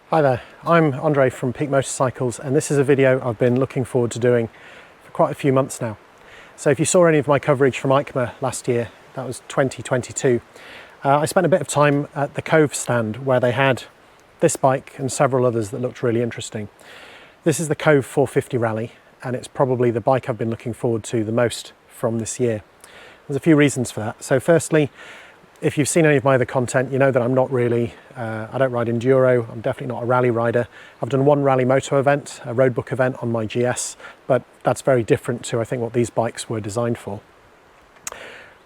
Hi there, I'm Andre from Peak Motorcycles, and this is a video I've been looking forward to doing for quite a few months now. So if you saw any of my coverage from EICMA last year, that was 2022, I spent a bit of time at the Kove stand where they had this bike and several others that looked really interesting. This is the Kove 450 Rally, and it's probably the bike I've been looking forward to the most from this year. There's a few reasons for that. So firstly, if you've seen any of my other content, you know that I'm not really, I don't ride enduro, I'm definitely not a rally rider. I've done one rally moto event, a roadbook event on my GS, but that's very different to I think what these bikes were designed for.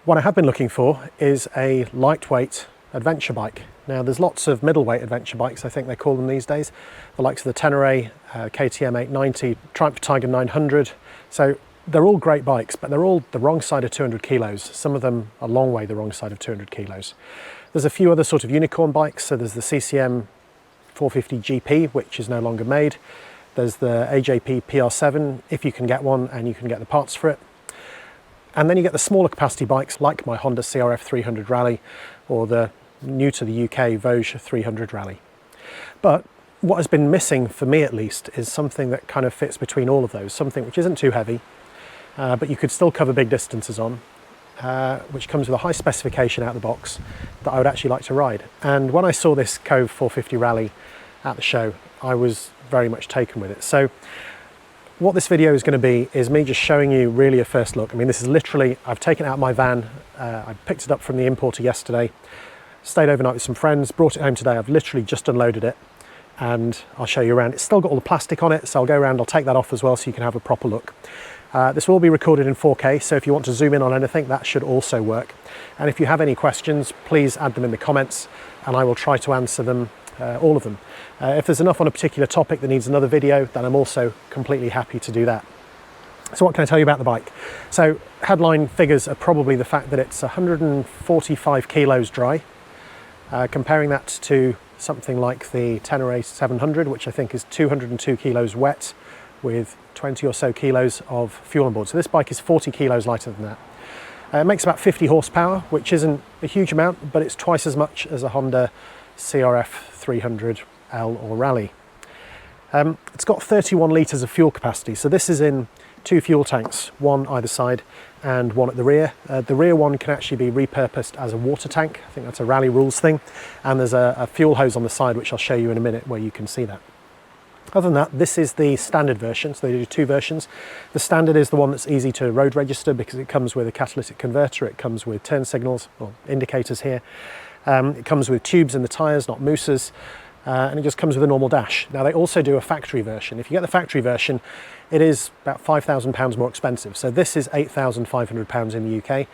What I have been looking for is a lightweight adventure bike. Now there's lots of middleweight adventure bikes, I think they call them these days, the likes of the Tenere, KTM 890, Triumph Tiger 900, so they're all great bikes, but they're all the wrong side of 200 kilos. Some of them a long way the wrong side of 200 kilos. There's a few other sort of unicorn bikes. So there's the CCM 450 GP, which is no longer made. There's the AJP PR7, if you can get one and you can get the parts for it. And then you get the smaller capacity bikes like my Honda CRF 300 Rally or the new to the UK Vosges 300 Rally. But what has been missing for me at least is something that kind of fits between all of those, something which isn't too heavy, but you could still cover big distances on, which comes with a high specification out of the box that I would actually like to ride. And when I saw this Kove 450 Rally at the show, I was very much taken with it. So what this video is going to be is me just showing you really a first look. I mean, this is literally, I've taken it out of my van, I picked it up from the importer yesterday, stayed overnight with some friends, brought it home today. I've literally just unloaded it and I'll show you around. It's still got all the plastic on it, so I'll go around, I'll take that off as well so you can have a proper look. This will be recorded in 4K, so if you want to zoom in on anything, that should also work. And if you have any questions, please add them in the comments and I will try to answer them, all of them. If there's enough on a particular topic that needs another video, then I'm also completely happy to do that. So what can I tell you about the bike? So headline figures are probably the fact that it's 145 kilos dry. Comparing that to something like the Tenere 700, which I think is 202 kilos wet with 20 or so kilos of fuel on board. So this bike is 40 kilos lighter than that. It makes about 50 horsepower, which isn't a huge amount, but it's twice as much as a Honda CRF 300L or Rally. It's got 31 litres of fuel capacity. So this is in two fuel tanks, one either side and one at the rear. The rear one can actually be repurposed as a water tank. I think that's a Rally rules thing. And there's a fuel hose on the side, which I'll show you in a minute where you can see that. Other than that, this is the standard version, so they do two versions. The standard is the one that's easy to road register because it comes with a catalytic converter, it comes with turn signals, or indicators here. It comes with tubes in the tyres, not mousses, and it just comes with a normal dash. Now they also do a factory version. If you get the factory version, it is about £5,000 more expensive. So this is £8,500 in the UK.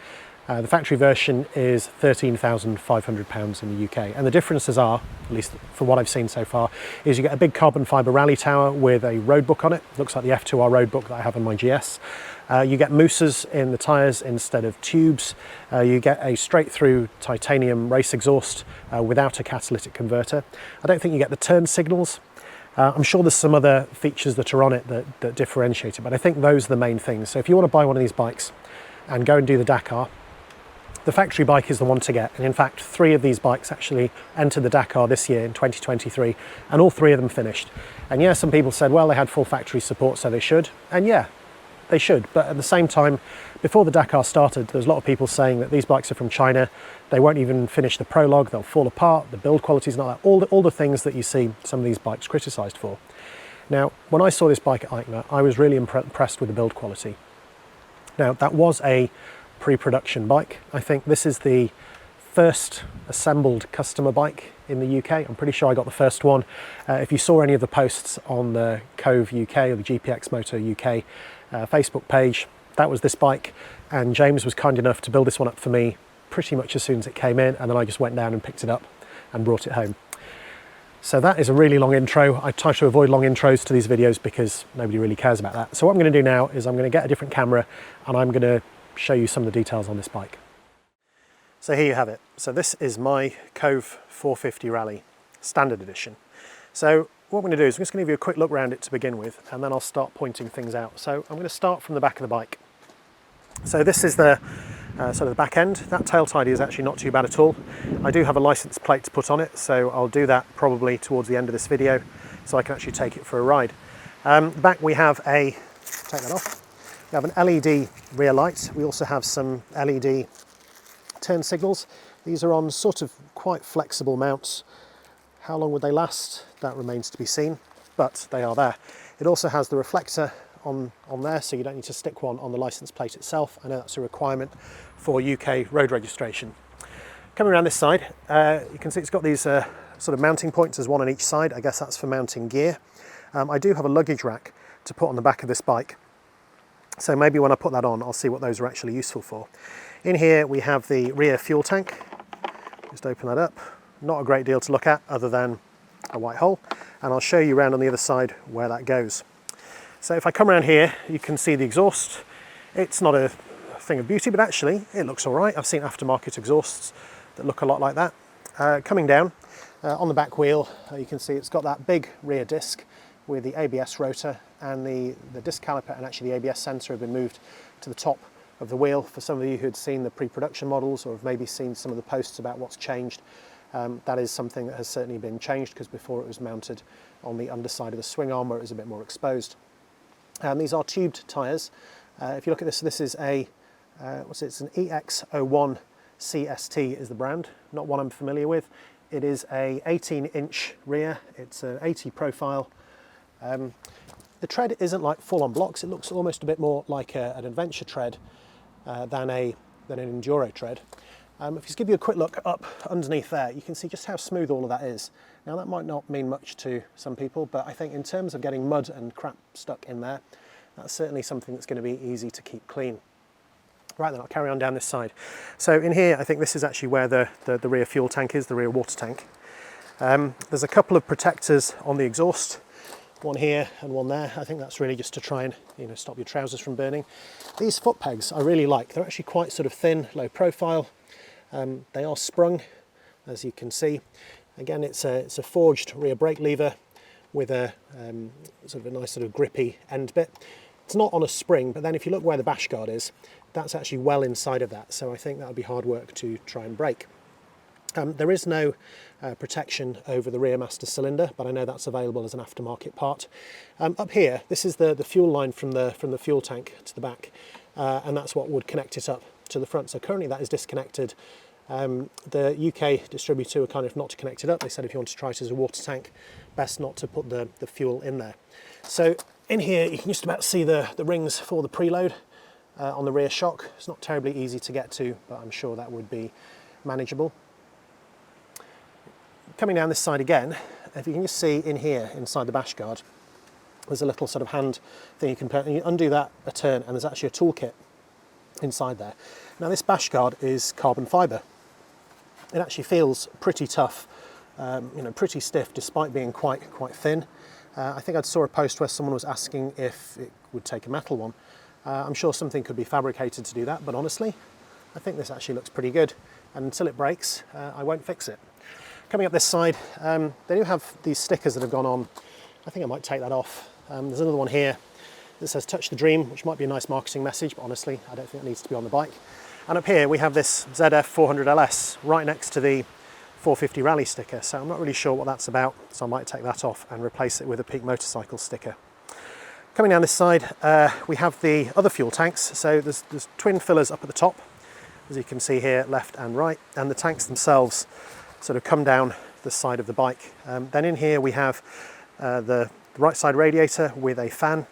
The factory version is £13,500 in the UK. And the differences are, at least for what I've seen so far, is you get a big carbon fibre rally tower with a roadbook on it. Looks like the F2R roadbook that I have on my GS. You get mousses in the tyres instead of tubes. You get a straight through titanium race exhaust without a catalytic converter. I don't think you get the turn signals. I'm sure there's some other features that are on it that differentiate it, but I think those are the main things. So if you want to buy one of these bikes and go and do the Dakar, the factory bike is the one to get, and in fact 3 of these bikes actually entered the Dakar this year in 2023, and all 3 of them finished. And yeah, some people said, well, they had full factory support, so they should, and yeah, they should. But at the same time, before the Dakar started, there was a lot of people saying that these bikes are from China, they won't even finish the prologue, they'll fall apart, the build quality is not that, all the things that you see some of these bikes criticised for. Now, when I saw this bike at EICMA, I was really impressed with the build quality. Now, that was a pre-production bike. I think this is the first assembled customer bike in the UK. I'm pretty sure I got the first one. If you saw any of the posts on the Kove UK or the GPX Moto UK Facebook page, that was this bike, and James was kind enough to build this one up for me pretty much as soon as it came in, and then I just went down and picked it up and brought it home. So that is a really long intro. I try to avoid long intros to these videos because nobody really cares about that. So what I'm going to do now is I'm going to get a different camera and I'm going to show you some of the details on this bike. So here you have it. So this is my Kove 450 Rally Standard Edition. So what I'm going to do is I'm just going to give you a quick look around it to begin with, and then I'll start pointing things out. So I'm going to start from the back of the bike. So this is the so the back end. That tail tidy is actually not too bad at all. I do have a license plate to put on it, so I'll do that probably towards the end of this video so I can actually take it for a ride. Back we have take that off, we have an LED rear light. We also have some LED turn signals. These are on sort of quite flexible mounts. How long would they last? That remains to be seen, but they are there. It also has the reflector on there, so you don't need to stick one on the license plate itself. I know that's a requirement for UK road registration. Coming around this side, you can see it's got these sort of mounting points. There's one on each side. I guess that's for mounting gear. I do have a luggage rack to put on the back of this bike, so maybe when I put that on, I'll see what those are actually useful for. In here we have the rear fuel tank. Just open that up. Not a great deal to look at other than a white hole, and I'll show you around on the other side where that goes. So if I come around here, you can see the exhaust. It's not a thing of beauty, but actually it looks all right. I've seen aftermarket exhausts that look a lot like that. Coming down on the back wheel, you can see it's got that big rear disc with the ABS rotor, and the disc caliper and actually the ABS sensor have been moved to the top of the wheel. For some of you who'd seen the pre-production models or have maybe seen some of the posts about what's changed, that is something that has certainly been changed, because before it was mounted on the underside of the swing arm where it was a bit more exposed. These are tubed tyres. If you look at this, this is it's an EX01 CST is the brand, not one I'm familiar with. It is a 18-inch rear, it's an 80 profile. The tread isn't like full-on blocks, it looks almost a bit more like an adventure tread than an enduro tread. If you just give you a quick look up underneath there, you can see just how smooth all of that is. Now that might not mean much to some people, but I think in terms of getting mud and crap stuck in there, that's certainly something that's going to be easy to keep clean. Right then, I'll carry on down this side. So in here, I think this is actually where the rear fuel tank is, the rear water tank. There's a couple of protectors on the exhaust, one here and one there. I think that's really just to try and stop your trousers from burning. These foot pegs I really like. They're actually quite sort of thin, low profile. They are sprung, as you can see. Again, it's a forged rear brake lever with a sort of a nice sort of grippy end bit. It's not on a spring, but then if you look where the bash guard is, that's actually well inside of that. So I think that would be hard work to try and brake. There is no protection over the rear master cylinder, but I know that's available as an aftermarket part. Up here, this is the fuel line from the fuel tank to the back, and that's what would connect it up to the front. So currently that is disconnected. The UK distributor were kind of not to connect it up. They said if you want to try it as a water tank, best not to put the fuel in there. So in here you can just about see the rings for the preload on the rear shock. It's not terribly easy to get to, but I'm sure that would be manageable. Coming down this side again, if you can just see in here inside the bash guard, there's a little sort of hand thing you can put, and you undo that a turn, and there's actually a toolkit inside there. Now this bash guard is carbon fibre. It actually feels pretty tough, pretty stiff, despite being quite thin. I think I saw a post where someone was asking if it would take a metal one. I'm sure something could be fabricated to do that, but honestly, I think this actually looks pretty good. And until it breaks, I won't fix it. Coming up this side, they do have these stickers that have gone on. I think I might take that off. There's another one here that says "Touch the Dream," which might be a nice marketing message, but honestly, I don't think it needs to be on the bike. And up here we have this ZF 400LS right next to the 450 Rally sticker, so I'm not really sure what that's about, so I might take that off and replace it with a Peak Motorcycle sticker. Coming down this side, we have the other fuel tanks. So there's twin fillers up at the top, as you can see here, left and right, and the tanks themselves sort of come down the side of the bike. Then in here we have the right side radiator with a fan.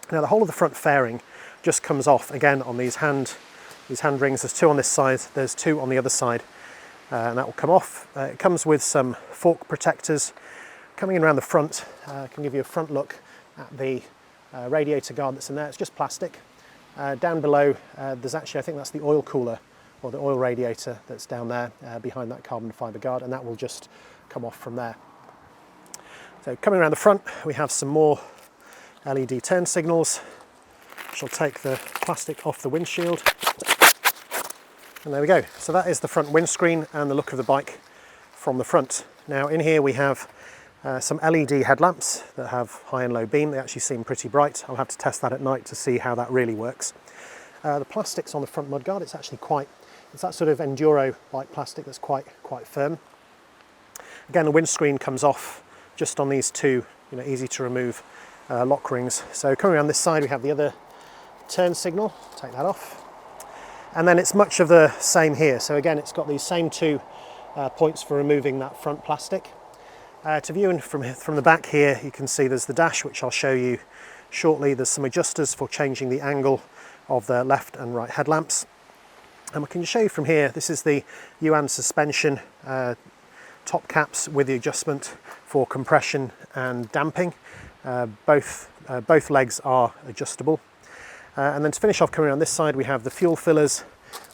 Now the whole of the front fairing just comes off again on these hand rings. There's two on this side, there's two on the other side, and that will come off. It comes with some fork protectors. Coming in around the front, I can give you a front look at the radiator guard that's in there. It's just plastic. Down below, there's actually, I think that's the oil cooler or the oil radiator that's down there behind that carbon fibre guard, and that will just come off from there. So coming around the front, we have some more LED turn signals. Which will take the plastic off the windshield. And there we go. So that is the front windscreen and the look of the bike from the front. Now in here we have some LED headlamps that have high and low beam. They actually seem pretty bright. I'll have to test that at night to see how that really works. The plastic's on the front mudguard, it's actually it's that sort of enduro-like plastic that's quite firm. Again, the windscreen comes off just on these two, easy to remove lock rings. So coming around this side, we have the other turn signal. Take that off. And then it's much of the same here. So again, it's got these same two points for removing that front plastic. To view from the back here, you can see there's the dash, which I'll show you shortly. There's some adjusters for changing the angle of the left and right headlamps. And I can show you from here, this is the Yuan suspension top caps with the adjustment for compression and damping. Both legs are adjustable. And then to finish off, coming around this side, we have the fuel fillers.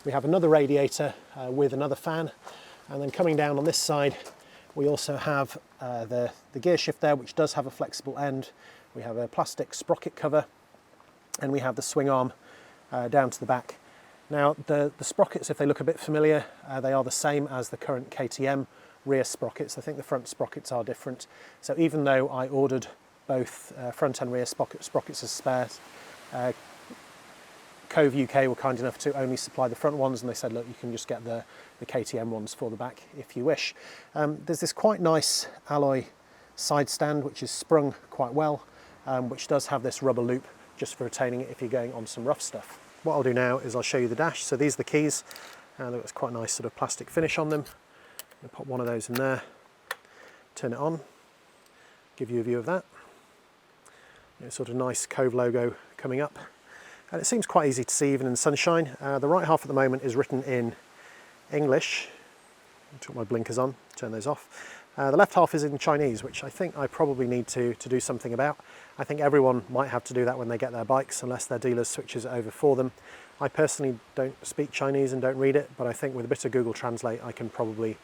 We have another radiator with another fan. And then coming down on this side, we also have the gear shift there, which does have a flexible end. We have a plastic sprocket cover, and we have the swing arm down to the back. Now, the sprockets, if they look a bit familiar, they are the same as the current KTM rear sprockets. I think the front sprockets are different. So even though I ordered both front and rear sprockets as spares, Kove UK were kind enough to only supply the front ones, and they said, look, you can just get the KTM ones for the back if you wish. There's this quite nice alloy side stand which is sprung quite well, which does have this rubber loop just for retaining it if you're going on some rough stuff. What I'll do now is I'll show you the dash. So these are the keys, and there's quite a nice sort of plastic finish on them. I'll pop one of those in there, turn it on, give you a view of that. Sort of nice Kove logo coming up. And it seems quite easy to see even in the sunshine. The right half at the moment is written in English. I'll put my blinkers on, turn those off. The left half is in Chinese, which I think I probably need to do something about. I think everyone might have to do that when they get their bikes, unless their dealer switches it over for them. I personally don't speak Chinese and don't read it, but I think with a bit of Google Translate I can probably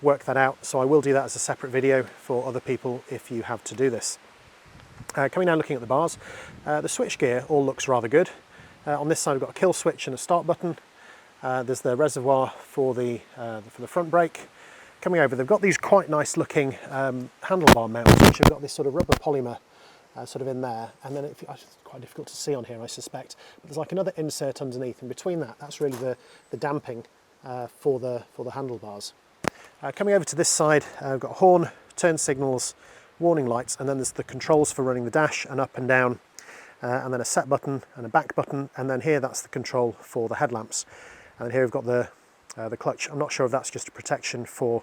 work that out. So I will do that as a separate video for other people if you have to do this. Coming down looking at the bars, the switch gear all looks rather good. On this side we've got a kill switch and a start button. There's the reservoir for the front brake. Coming over, they've got these quite nice looking handlebar mounts, which have got this sort of rubber polymer sort of in there, and then it's quite difficult to see on here, I suspect, but there's like another insert underneath, and between that's really the damping for the handlebars. Coming over to this side, we've got a horn, turn signals, warning lights, and then there's the controls for running the dash and up and down, and then a set button and a back button, and then here that's the control for the headlamps. And here we've got the clutch. I'm not sure if that's just a protection for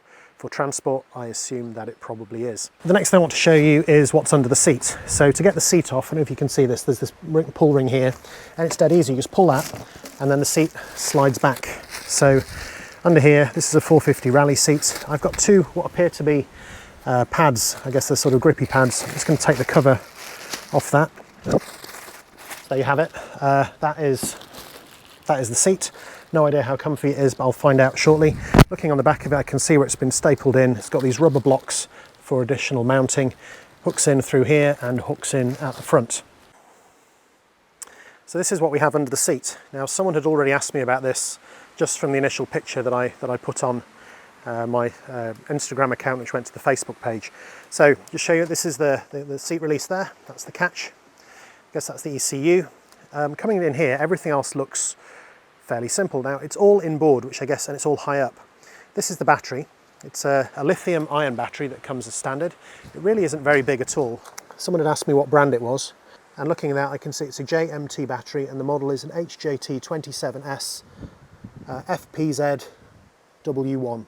transport. I assume that it probably is. The next thing I want to show you is what's under the seat. So to get the seat off, I don't know if you can see this, there's this pull ring here, and it's dead easy. You just pull that, and then the seat slides back. So under here, this is a 450 rally seat. I've got two what appear to be pads. I guess they're sort of grippy pads. I'm just going to take the cover off that. There you have it. That is the seat. No idea how comfy it is, but I'll find out shortly. Looking on the back of it, I can see where it's been stapled in. It's got these rubber blocks for additional mounting. Hooks in through here and hooks in at the front. So this is what we have under the seat. Now, someone had already asked me about this just from the initial picture that I put on my Instagram account, which went to the Facebook page. So just show you, this is the seat release there. That's the catch. I guess that's the ECU. Coming in here, everything else looks fairly simple. Now, it's all inboard, which I guess, and it's all high up. This is the battery. It's a lithium ion battery that comes as standard. It really isn't very big at all. Someone had asked me what brand it was, and looking at that, I can see it's a JMT battery, and the model is an HJT27S FPZW1.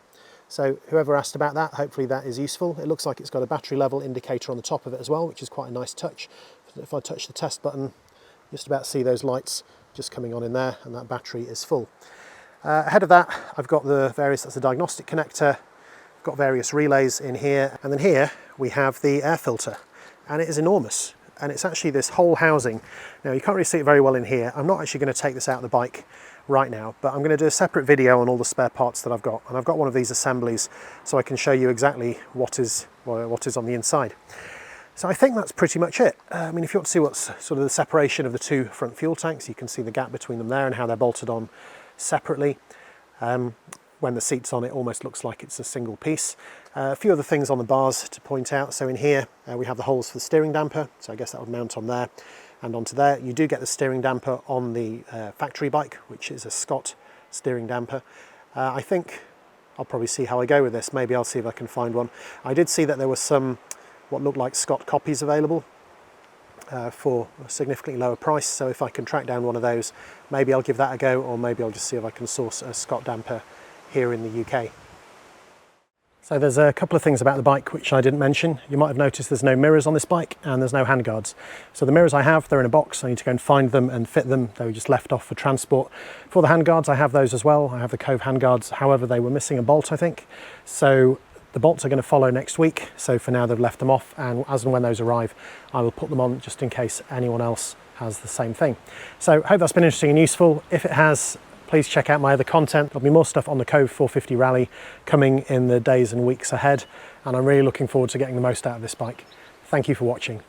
So whoever asked about that, hopefully that is useful. It looks like it's got a battery level indicator on the top of it as well, which is quite a nice touch. If I touch the test button, just about see those lights just coming on in there, and that battery is full. Ahead of that, I've got that's the diagnostic connector. I've got various relays in here, and then here we have the air filter, and it is enormous, and it's actually this whole housing. Now, you can't really see it very well in here. I'm not actually going to take this out of the bike right now, but I'm going to do a separate video on all the spare parts that I've got, and I've got one of these assemblies so I can show you exactly what is on the inside. So I think that's pretty much it. I mean, if you want to see what's sort of the separation of the two front fuel tanks, you can see the gap between them there and how they're bolted on separately. When the seat's on, it almost looks like it's a single piece. A few other things on the bars to point out. So in here, we have the holes for the steering damper. So I guess that would mount on there. and onto there. You do get the steering damper on the factory bike, which is a Scott steering damper. I think I'll probably see how I go with this. Maybe I'll see if I can find one. I did see that there were some what looked like Scott copies available for a significantly lower price, so if I can track down one of those, maybe I'll give that a go, or maybe I'll just see if I can source a Scott damper here in the UK. So there's a couple of things about the bike which I didn't mention. You might have noticed there's no mirrors on this bike and there's no handguards. So the mirrors I have, they're in a box. I need to go and find them and fit them. They were just left off for transport. For the handguards, I have those as well. I have the Kove handguards. However, they were missing a bolt, I think. So the bolts are going to follow next week. So for now, they've left them off. And as and when those arrive, I will put them on just in case anyone else has the same thing. So I hope that's been interesting and useful. If it has, please check out my other content. There'll be more stuff on the Kove 450 Rally coming in the days and weeks ahead, and I'm really looking forward to getting the most out of this bike. Thank you for watching.